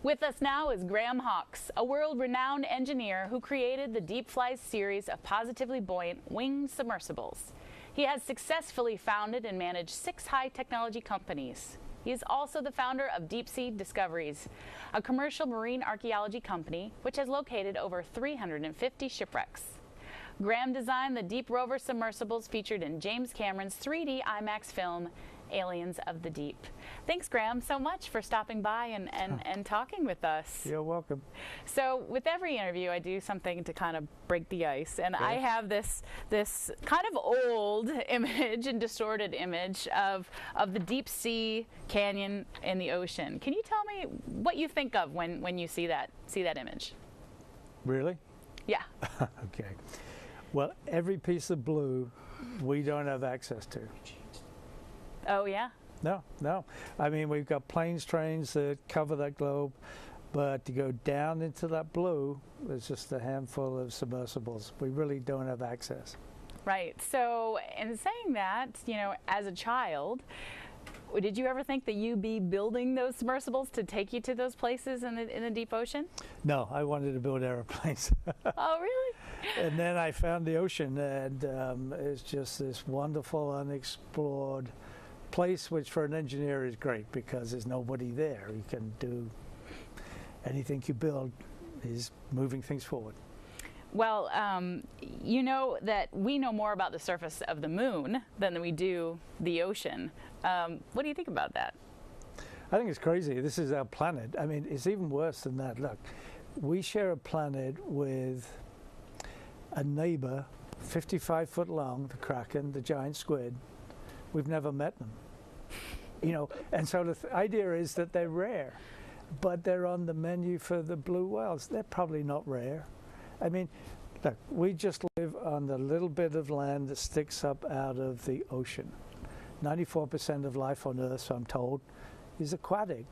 With us now is Graham Hawkes, a world-renowned engineer who created the Deep Flies series of positively buoyant winged submersibles. He has successfully founded and managed 6 high-technology companies. He is also the founder of Deep Sea Discoveries, a commercial marine archaeology company which has located over 350 shipwrecks. Graham designed the deep rover submersibles featured in James Cameron's 3D IMAX film, Aliens of the Deep. Thanks, Graham, so much for stopping by and talking with us. You're welcome. So with every interview, I do something to kind of break the ice, and I have this kind of old image and distorted image of the deep sea canyon in the ocean. Can you tell me what you think of when you see that image? Really? Yeah. Okay. Well, every piece of blue we don't have access to. Oh, yeah? No. I mean, we've got planes, trains that cover that globe, but to go down into that blue, there's just a handful of submersibles. We really don't have access. Right. So, in saying that, you know, as a child, did you ever think that you'd be building those submersibles to take you to those places in the deep ocean? No, I wanted to build airplanes. Oh, really? And then I found the ocean, and it's just this wonderful, unexplored place, which for an engineer is great because there's nobody there. You can do anything you build is moving things forward. Well, you know that we know more about the surface of the moon than we do the ocean. What do you think about that? I think it's crazy. This is our planet. I mean, it's even worse than that. Look, we share a planet with a neighbor, 55 foot long, the Kraken, the giant squid. We've never met them. You know, and so the idea is that they're rare, but they're on the menu for the blue whales. They're probably not rare. I mean, look, we just live on the little bit of land that sticks up out of the ocean. 94% of life on Earth, so I'm told, is aquatic.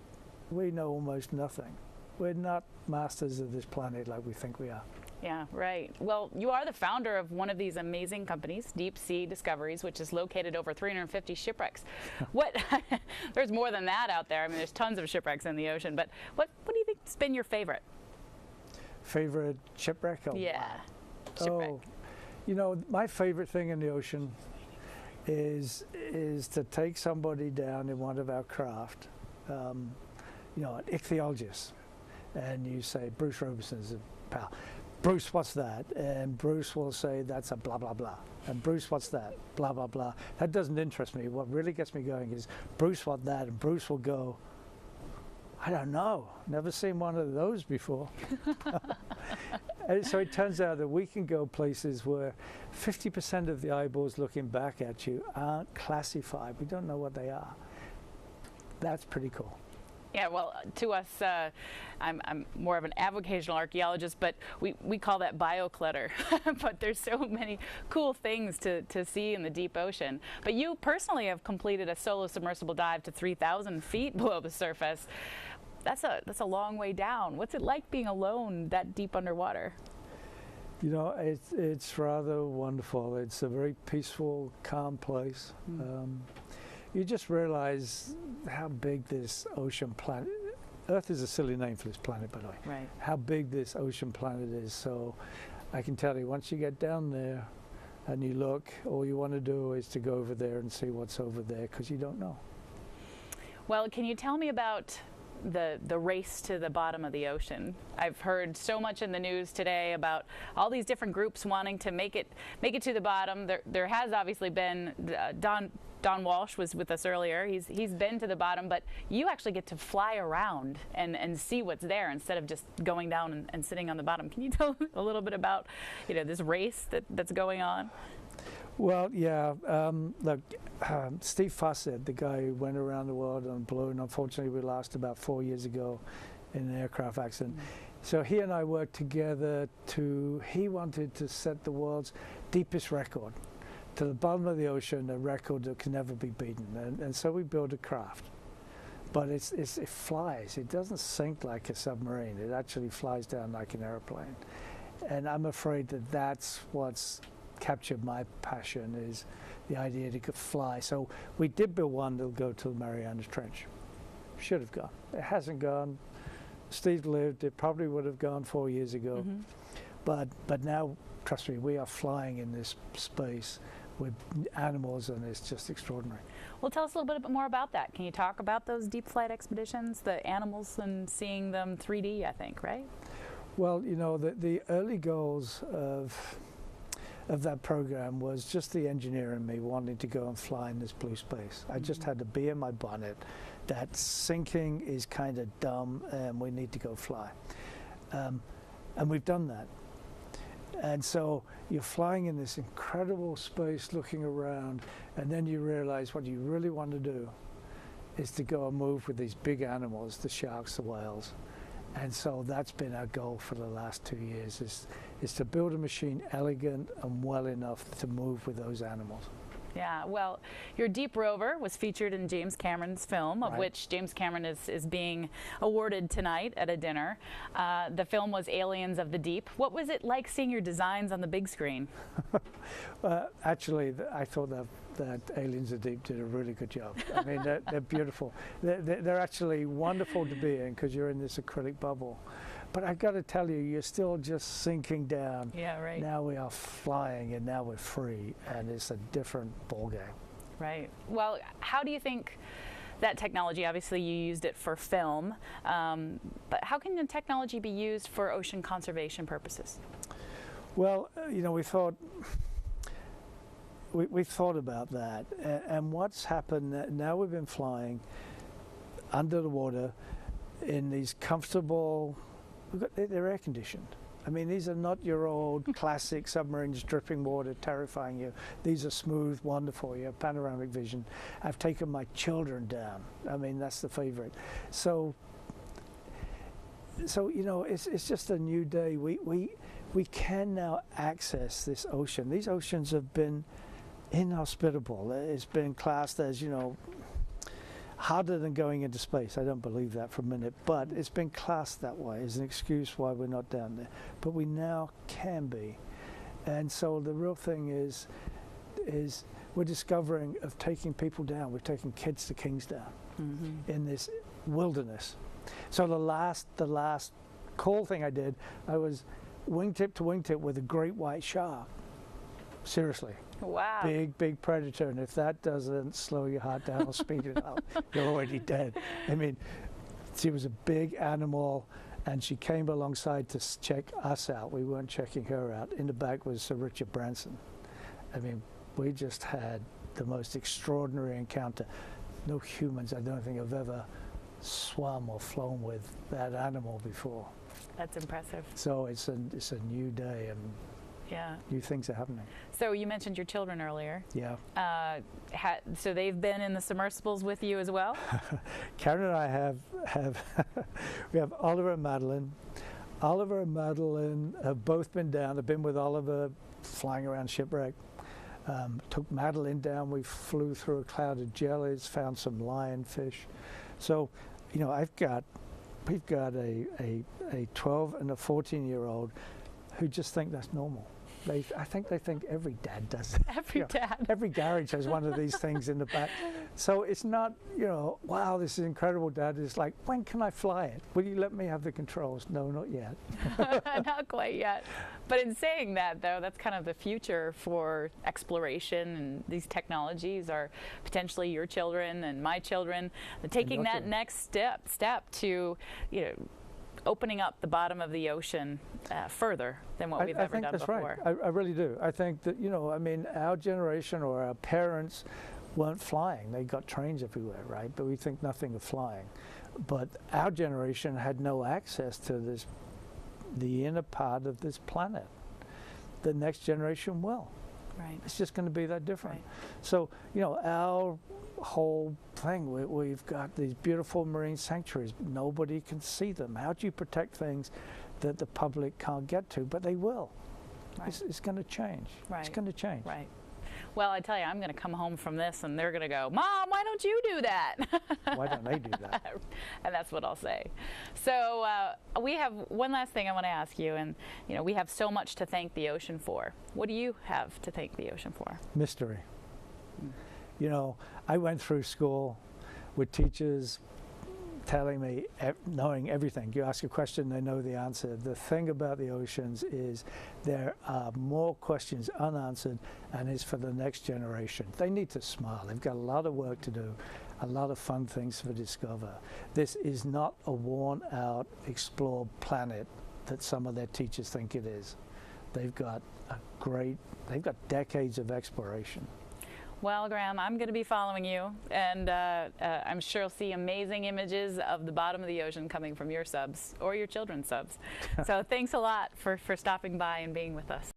We know almost nothing. We're not masters of this planet like we think we are. Yeah, right. Well, you are the founder of one of these amazing companies, Deep Sea Discoveries, which is located over 350 shipwrecks. There's more than that out there. I mean, there's tons of shipwrecks in the ocean, but what do you think's been your favorite? Favorite shipwreck? Oh, yeah. wow. Shipwreck. Oh, you know, my favorite thing in the ocean is to take somebody down in one of our craft, you know, an ichthyologist, and you say, Bruce Robinson's a pal. Bruce, what's that? And Bruce will say, that's a blah, blah, blah. And Bruce, what's that? Blah, blah, blah. That doesn't interest me. What really gets me going is, Bruce, what that? And Bruce will go, I don't know. Never seen one of those before. And so it turns out that we can go places where 50% of the eyeballs looking back at you aren't classified. We don't know what they are. That's pretty cool. Yeah, well, to us, I'm more of an avocational archaeologist, but we call that bioclutter. But there's so many cool things to see in the deep ocean. But you personally have completed a solo submersible dive to 3,000 feet below the surface. That's a long way down. What's it like being alone that deep underwater? You know, it's rather wonderful. It's a very peaceful, calm place. You just realize how big this ocean planet, Earth is a silly name for this planet, by the way. Right. How big this ocean planet is. So I can tell you, once you get down there and you look, all you want to do is to go over there and see what's over there, because you don't know. Well, can you tell me about the race to the bottom of the ocean? I've heard so much in the news today about all these different groups wanting to make it to the bottom. There has obviously been Don Walsh was with us earlier. He's been to the bottom, but you actually get to fly around and see what's there instead of just going down and sitting on the bottom. Can you tell a little bit about, you know, this race that's going on? Well, yeah. Look, Steve Fossett, the guy who went around the world on a balloon, unfortunately we lost about 4 years ago in an aircraft accident. So he and I worked together he wanted to set the world's deepest record to the bottom of the ocean, a record that can never be beaten. And so we built a craft. But it flies. It doesn't sink like a submarine. It actually flies down like an airplane. And I'm afraid that that's what's captured my passion, is the idea that it could fly. So we did build one that'll go to the Marianas Trench. Should have gone. It hasn't gone. Steve lived, it probably would have gone 4 years ago. But now, trust me, we are flying in this space with animals, and it's just extraordinary. Well, tell us a little bit more about that. Can you talk about those deep flight expeditions, the animals and seeing them 3D, I think, right? Well, you know, the early goals of that program was just the engineer and me wanting to go and fly in this blue space. I just had to be in my bonnet that sinking is kind of dumb and we need to go fly. And we've done that. And so you're flying in this incredible space looking around, and then you realize what you really want to do is to go and move with these big animals, the sharks, the whales. And so that's been our goal for the last 2 years, is to build a machine elegant and well enough to move with those animals. Yeah, well, your Deep Rover was featured in James Cameron's film, of which James Cameron is being awarded tonight at a dinner. The film was Aliens of the Deep. What was it like seeing your designs on the big screen? Actually, I thought that Aliens of the Deep did a really good job. I mean, they're beautiful. They're actually wonderful to be in because you're in this acrylic bubble. But I've got to tell you, you're still just sinking down. Yeah, right. Now we are flying, and now we're free, and it's a different ballgame. Right. Well, how do you think that technology, obviously you used it for film, but how can the technology be used for ocean conservation purposes? Well, you know, we thought about that, and what's happened now, we've been flying under the water in these comfortable, they're air conditioned. I mean, these are not your old classic submarines dripping water terrifying you. These are smooth, wonderful. You have panoramic vision. I've taken my children down. I mean, that's the favorite. So you know, it's just a new day. We can now access this ocean. These oceans have been inhospitable. It's been classed as, you know, harder than going into space. I don't believe that for a minute, but it's been classed that way as an excuse why we're not down there. But we now can be. And so the real thing is we're discovering of taking people down. We're taking kids to Kingstown in this wilderness. So the last cool thing I did, I was wingtip to wingtip with a great white shark. Seriously. Wow. Big predator, and if that doesn't slow your heart down or speed it up, you're already dead. I mean, she was a big animal, and she came alongside to check us out. We weren't checking her out. In the back was Sir Richard Branson. I mean, we just had the most extraordinary encounter. No humans, I don't think, have ever swum or flown with that animal before. That's impressive. So it's a new day, and yeah, new things are happening. So you mentioned your children earlier. Yeah. So they've been in the submersibles with you as well? Karen and I have we have Oliver and Madeline. Oliver and Madeline have both been down. I've been with Oliver flying around shipwreck. Took Madeline down. We flew through a cloud of jellies, found some lionfish. So, you know, we've got a 12 and a 14-year-old who just think that's normal. I think they think every dad does it. Every dad. Every garage has one of these things in the back. So it's not, you know, wow, this is incredible, Dad. It's like, when can I fly it? Will you let me have the controls? No, not yet. Not quite yet. But in saying that, though, that's kind of the future for exploration, and these technologies are potentially your children and my children. Taking that next step to, you know, opening up the bottom of the ocean further than what we've ever done before. I think that's right. I really do. I think that, you know, I mean, our generation or our parents weren't flying. They got trains everywhere, right? But we think nothing of flying. But our generation had no access to the inner part of this planet. The next generation will. Right. It's just going to be that different. Right. So, you know, our whole thing, we've got these beautiful marine sanctuaries. Nobody can see them. How do you protect things that the public can't get to? But they will. Right. It's going to change. Right. It's going to change. Right. Well, I tell you, I'm going to come home from this and they're going to go, Mom, why don't you do that? Why don't they do that? And that's what I'll say. So we have one last thing I want to ask you. And, you know, we have so much to thank the ocean for. What do you have to thank the ocean for? Mystery. You know, I went through school with teachers telling me, knowing everything. You ask a question, they know the answer. The thing about the oceans is there are more questions unanswered, and it's for the next generation. They need to smile. They've got a lot of work to do, a lot of fun things to discover. This is not a worn-out, explored planet that some of their teachers think it is. They've got decades of exploration. Well, Graham, I'm going to be following you, and I'm sure you'll see amazing images of the bottom of the ocean coming from your subs or your children's subs. So thanks a lot for stopping by and being with us.